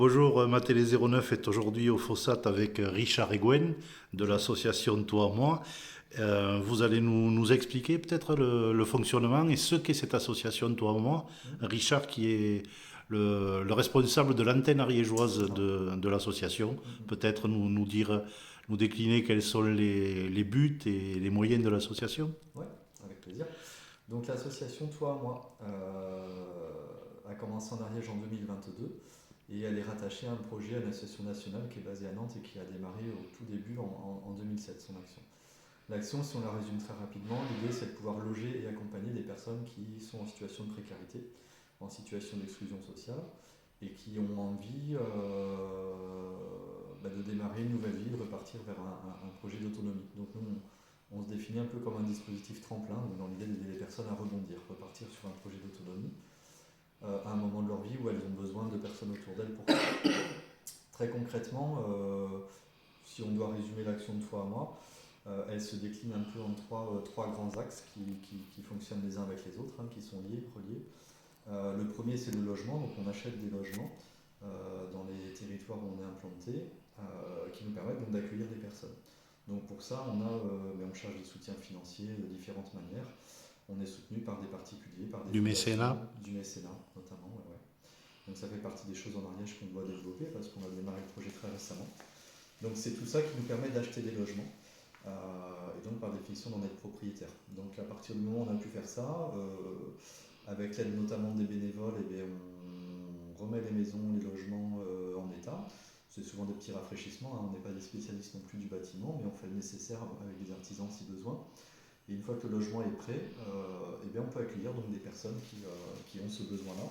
Bonjour, Matélé 09 est aujourd'hui au Fossat avec Richard Eguen de l'association Toi à Moi. Vous allez nous expliquer peut-être le fonctionnement et ce qu'est cette association Toi à Moi. Richard qui est le responsable de l'antenne ariégeoise de l'association, peut-être nous dire, nous décliner quels sont les buts et les moyens de l'association. Ouais, avec plaisir. Donc l'association Toi à Moi a commencé en Ariège en 2022 et elle est rattachée à un projet, à une association nationale qui est basée à Nantes et qui a démarré au tout début en 2007, son action. L'action, si on la résume très rapidement, l'idée c'est de pouvoir loger et accompagner des personnes qui sont en situation de précarité, en situation d'exclusion sociale et qui ont envie de démarrer une nouvelle vie, de repartir vers un projet d'autonomie. Donc nous, on se définit un peu comme un dispositif tremplin, donc dans l'idée d'aider les personnes à rebondir, repartir sur un projet d'autonomie à un moment de leur vie où elles ont besoin de personnes autour d'elles pour ça. Très concrètement, si on doit résumer l'action de Toi à Moi, elle se décline un peu en trois grands axes qui fonctionnent les uns avec les autres, qui sont liés, reliés. Le premier, c'est le logement, donc on achète des logements dans les territoires où on est implanté, qui nous permettent donc d'accueillir des personnes. Donc pour ça, on charge des soutiens financiers de différentes manières. On est soutenu par des particuliers, par des Du fondations, mécénat. du mécénat notamment. Ouais, ouais. Donc ça fait partie des choses en Ariège qu'on doit développer parce qu'on a démarré le projet très récemment. Donc c'est tout ça qui nous permet d'acheter des logements et donc par définition d'en être propriétaire. Donc à partir du moment où on a pu faire ça, avec l'aide notamment des bénévoles, on remet les maisons, les logements en état. C'est souvent des petits rafraîchissements, on n'est pas des spécialistes non plus du bâtiment, mais on fait le nécessaire avec des artisans si besoin. Et une fois que le logement est prêt, on peut accueillir donc des personnes qui ont ce besoin-là.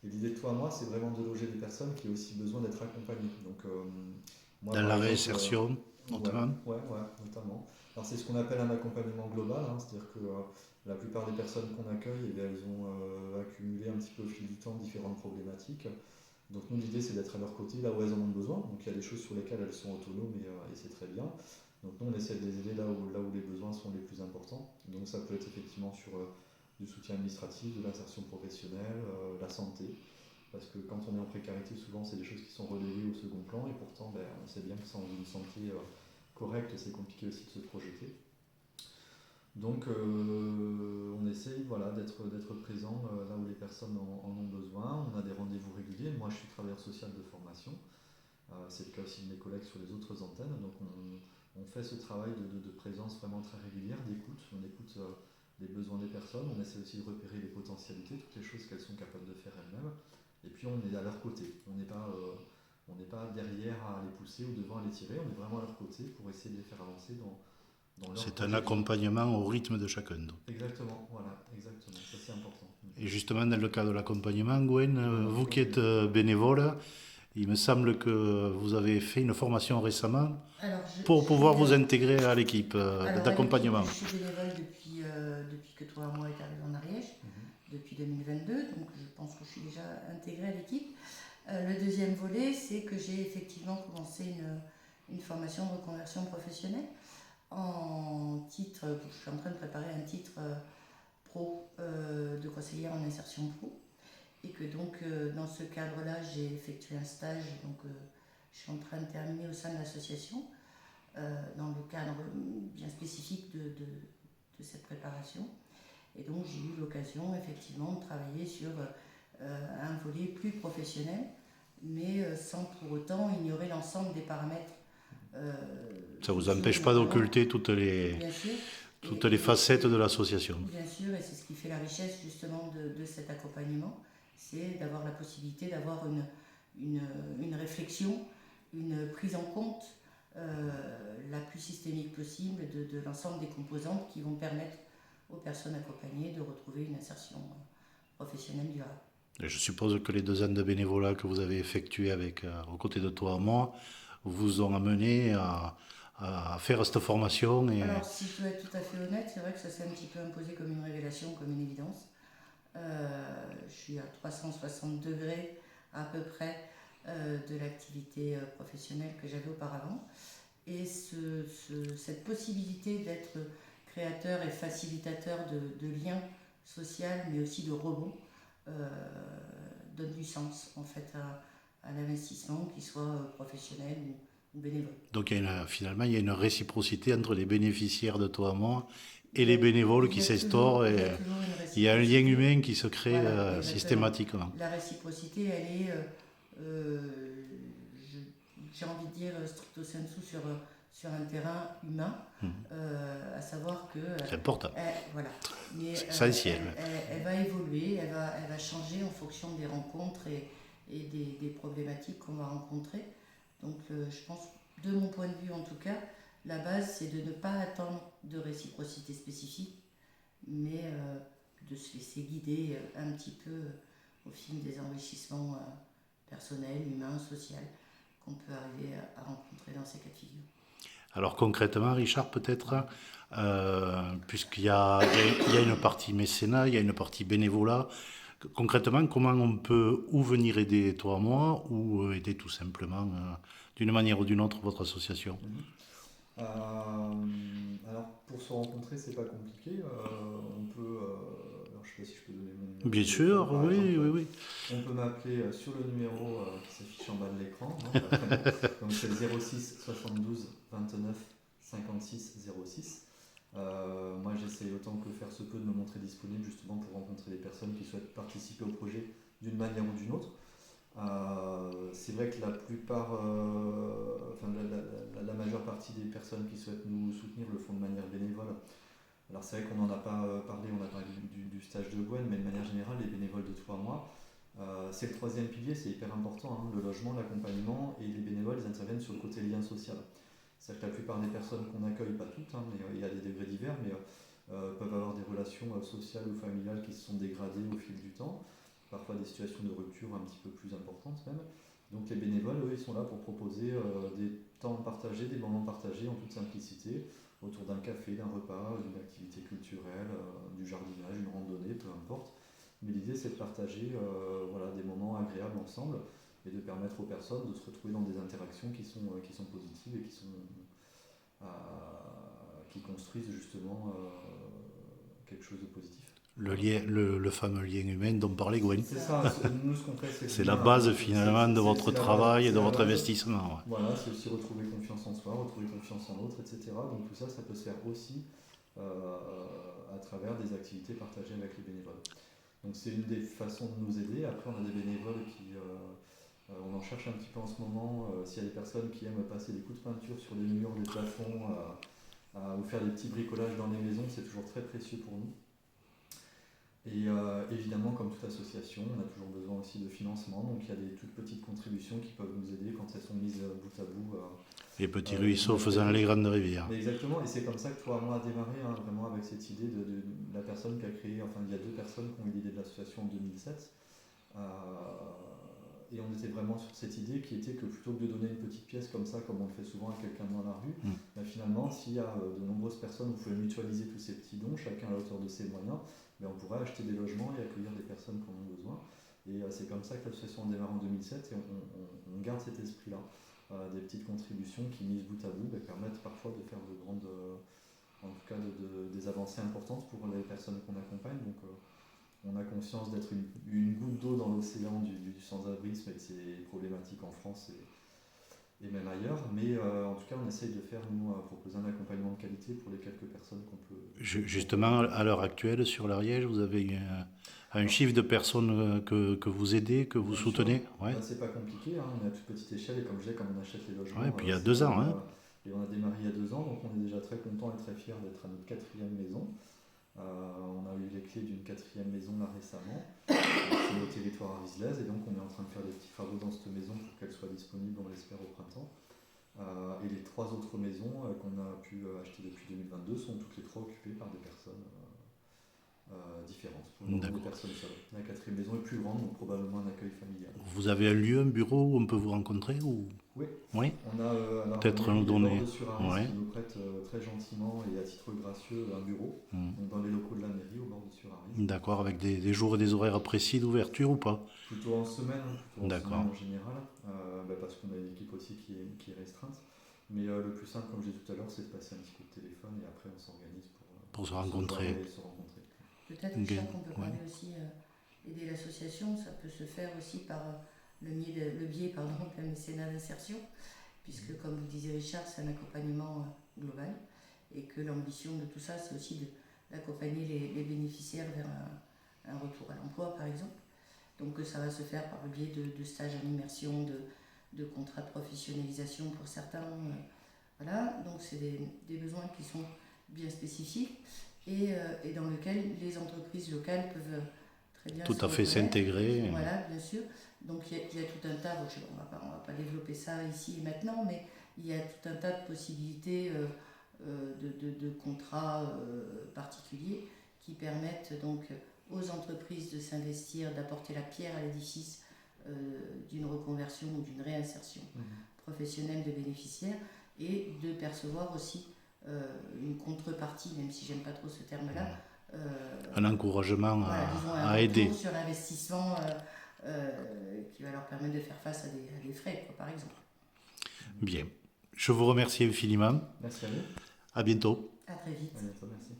Et l'idée de Toi à Moi, c'est vraiment de loger des personnes qui ont aussi besoin d'être accompagnées. Donc moi Dans par la exemple, réinsertion, ouais, notamment. ouais, notamment. Alors c'est ce qu'on appelle un accompagnement global, c'est-à-dire que la plupart des personnes qu'on accueille, elles ont accumulé un petit peu au fil du temps différentes problématiques. Donc nous, l'idée, c'est d'être à leur côté là où elles en ont besoin. Donc il y a des choses sur lesquelles elles sont autonomes et c'est très bien. Donc nous, on essaie de les aider là où les besoins sont les plus importants. Donc ça peut être effectivement sur du soutien administratif, de l'insertion professionnelle, la santé. Parce que quand on est en précarité, souvent, c'est des choses qui sont reléguées au second plan. Et pourtant, on sait bien que sans une santé correcte, c'est compliqué aussi de se projeter. Donc on essaye d'être présent là où les personnes en ont besoin. On a des rendez-vous réguliers. Moi je suis travailleur social de formation. C'est le cas aussi de mes collègues sur les autres antennes. Donc on fait ce travail de présence vraiment très régulière, d'écoute. On écoute les besoins des personnes. On essaie aussi de repérer les potentialités, toutes les choses qu'elles sont capables de faire elles-mêmes. Et puis on est à leur côté. On n'est pas derrière à les pousser ou devant à les tirer. On est vraiment à leur côté pour essayer de les faire avancer dans leur C'est un projet de vie. accompagnement au rythme de chacun. Exactement, voilà, exactement, ça c'est important. Et justement, dans le cadre de l'accompagnement, Gwen, Voilà, vous qui êtes vas-y. bénévole, il me semble que vous avez fait une formation récemment Alors, pour pouvoir vous intégrer à l'équipe alors à l'équipe, d'accompagnement. je suis bénévole depuis que Toi à Moi est arrivé en Ariège, Mhm. depuis 2022, donc je pense que je suis déjà intégrée à l'équipe. Le deuxième volet, c'est que j'ai effectivement commencé une formation de reconversion professionnelle je suis en train de préparer un titre pro de conseillère en insertion pro. Et que donc dans ce cadre-là, j'ai effectué un stage, donc je suis en train de terminer au sein de l'association, dans le cadre bien spécifique de cette préparation. Et donc j'ai eu l'occasion effectivement de travailler sur un volet plus professionnel, mais sans pour autant ignorer l'ensemble des paramètres euh, Ça ne vous sociaux empêche pas notamment, d'occulter bien sûr. toutes les facettes de l'association. Bien sûr, et c'est ce qui fait la richesse justement de cet accompagnement, c'est d'avoir la possibilité d'avoir une réflexion, une prise en compte la plus systémique possible de l'ensemble des composantes qui vont permettre aux personnes accompagnées de retrouver une insertion professionnelle durable. Et je suppose que les 2 ans de bénévolat que vous avez effectués aux côtés de Toi à Moi vous ont amené à faire cette formation. Alors, si je dois être tout à fait honnête, c'est vrai que ça s'est un petit peu imposé comme une révélation, comme une évidence. Je suis à 360 degrés à peu près de l'activité professionnelle que j'avais auparavant. Et cette possibilité d'être créateur et facilitateur de liens sociaux, mais aussi de rebond, donne du sens en fait à l'investissement, qu'il soit professionnel ou bénévole. Donc finalement, il y a une réciprocité entre les bénéficiaires de Toi à Moi et les bénévoles qui s'instaurent. Il y Et a toujours une il y a un réciprocité. lien humain qui se crée Voilà, exactement. systématiquement. La réciprocité, elle est, j'ai envie de dire, stricto sensu sur un terrain humain, à savoir que... C'est important. Voilà. Mais, C'est essentiel. Elle va évoluer, elle va changer en fonction des rencontres et des problématiques qu'on va rencontrer. Donc je pense, de mon point de vue en tout cas, la base c'est de ne pas attendre de réciprocité spécifique, mais de se laisser guider un petit peu au fil des enrichissements personnels, humains, sociaux qu'on peut arriver à rencontrer dans ces cas de figure. Alors concrètement, Richard, peut-être, puisqu'il y a une partie mécénat, il y a une partie bénévolat, concrètement, comment on peut ou venir aider Toi à Moi ou aider tout simplement, d'une manière ou d'une autre, votre association? Alors pour se rencontrer, c'est pas compliqué. On peut, alors je sais pas si je peux donner mon numéro. Bien sûr, par oui, exemple. oui, oui. On peut m'appeler sur le numéro qui s'affiche en bas de l'écran. Donc c'est le 06 72 29 56 06. Moi j'essaie autant que faire se peut de me montrer disponible justement pour rencontrer des personnes qui souhaitent participer au projet d'une manière ou d'une autre. C'est vrai que la plupart, enfin la majeure partie des personnes qui souhaitent nous soutenir le font de manière bénévole. Alors c'est vrai qu'on n'en a pas parlé, on a parlé du stage de Gwen, mais de manière générale, les bénévoles de Toi à Moi, c'est le troisième pilier, c'est hyper important, hein, le logement, l'accompagnement, et les bénévoles, ils interviennent sur le côté lien social. C'est-à-dire que la plupart des personnes qu'on accueille, pas toutes, hein, mais il y a des degrés divers, mais peuvent avoir des relations sociales ou familiales qui se sont dégradées au fil du temps, parfois des situations de rupture un petit peu plus importantes même. Donc les bénévoles, eux, ils sont là pour proposer des temps partagés, des moments partagés en toute simplicité, autour d'un café, d'un repas, d'une activité culturelle, du jardinage, une randonnée, peu importe. Mais l'idée, c'est de partager voilà, des moments agréables ensemble et de permettre aux personnes de se retrouver dans des interactions qui sont positives et qui construisent justement quelque chose de positif. Le fameux lien humain dont parlait Gwen. C'est ça, nous ce qu'on fait, c'est la base finalement de votre travail et de votre investissement. Ouais. Voilà, c'est aussi retrouver confiance en soi, retrouver confiance en l'autre, etc. Donc tout ça, ça peut se faire aussi à travers des activités partagées avec les bénévoles. Donc c'est une des façons de nous aider. Après, on a des bénévoles qui... on en cherche un petit peu en ce moment. S'il y a des personnes qui aiment passer des coups de peinture sur les murs, les plafonds, ou faire des petits bricolages dans les maisons, c'est toujours très précieux pour nous. Et évidemment, comme toute association, on a toujours besoin aussi de financement. Donc il y a des toutes petites contributions qui peuvent nous aider quand elles sont mises bout à bout. Les petits ruisseaux faisant les grandes rivières. Mais exactement, et c'est comme ça que Toi à Moi a démarré, hein, vraiment avec cette idée de la personne qui a créé, enfin il y a deux personnes qui ont eu l'idée de l'association en 2007. Et on était vraiment sur cette idée qui était que plutôt que de donner une petite pièce comme ça, comme on le fait souvent à quelqu'un dans la rue, finalement, s'il y a de nombreuses personnes, vous pouvez mutualiser tous ces petits dons, chacun à la hauteur de ses moyens, mais on pourrait acheter des logements et accueillir des personnes qui en ont besoin. Et c'est comme ça que l'association a démarré en 2007 et on garde cet esprit-là. Des petites contributions qui, mises bout à bout, permettent parfois de faire de grandes, en tout cas des avancées importantes pour les personnes qu'on accompagne. Donc on a conscience d'être une goutte d'eau dans l'océan du sans-abrisme et de ses problématiques en France et même ailleurs, mais en tout cas on essaye de faire, nous, proposer un accompagnement de qualité pour les quelques personnes qu'on peut... Justement, à l'heure actuelle, sur l'Ariège, vous avez un chiffre de personnes que vous aidez, que vous soutenez. Ouais. C'est pas compliqué, hein, on est à toute petite échelle et comme je disais, comme on achète les logements... Ouais, puis il y a 2 ans. Et on a démarré il y a 2 ans, donc on est déjà très content et très fiers d'être à notre 4e maison. On a eu les clés d'une 4e maison là récemment, sur le territoire arislaise, et donc on est en train de faire des petits travaux dans cette maison pour qu'elle soit disponible, on l'espère, au printemps. Et les 3 autres maisons qu'on a pu acheter depuis 2022 sont toutes les 3 occupées par des personnes différentes. Pour des personnes seules. La 4e maison est plus grande, donc probablement un accueil familial. Vous avez un lieu, un bureau où on peut vous rencontrer ou... Oui. Oui. On a peut-être nous donner. Qui nous prête très gentiment et à titre gracieux un bureau donc dans les locaux de la mairie au bord de Sur-Aris. D'accord, avec des jours et des horaires précis d'ouverture ou pas? Plutôt en semaine, semaine en général, parce qu'on a une équipe aussi qui est restreinte. Mais le plus simple, comme je disais tout à l'heure, c'est de passer un petit coup de téléphone et après on s'organise pour se rencontrer. Peut-être qu'on peut parler aussi aider l'association, ça peut se faire aussi par le biais d'un mécénat d'insertion, puisque comme vous disait Richard, c'est un accompagnement global, et que l'ambition de tout ça, c'est aussi d'accompagner les bénéficiaires vers un retour à l'emploi, par exemple. Donc ça va se faire par le biais de stages en immersion, de contrats de professionnalisation pour certains. Voilà, donc c'est des besoins qui sont bien spécifiques et dans lesquels les entreprises locales peuvent très bien tout à fait s'intégrer. Voilà, bien sûr. Donc il y a tout un tas, on va pas développer ça ici et maintenant, mais il y a tout un tas de possibilités de contrats particuliers qui permettent donc aux entreprises de s'investir, d'apporter la pierre à l'édifice d'une reconversion ou d'une réinsertion professionnelle de bénéficiaires et de percevoir aussi une contrepartie, même si j'aime pas trop ce terme-là. Un encouragement voilà, à aider. Sur l'investissement qui va leur permettre de faire face à des frais, par exemple. Bien. Je vous remercie infiniment. Merci à vous. À bientôt. À très vite. À bientôt, merci.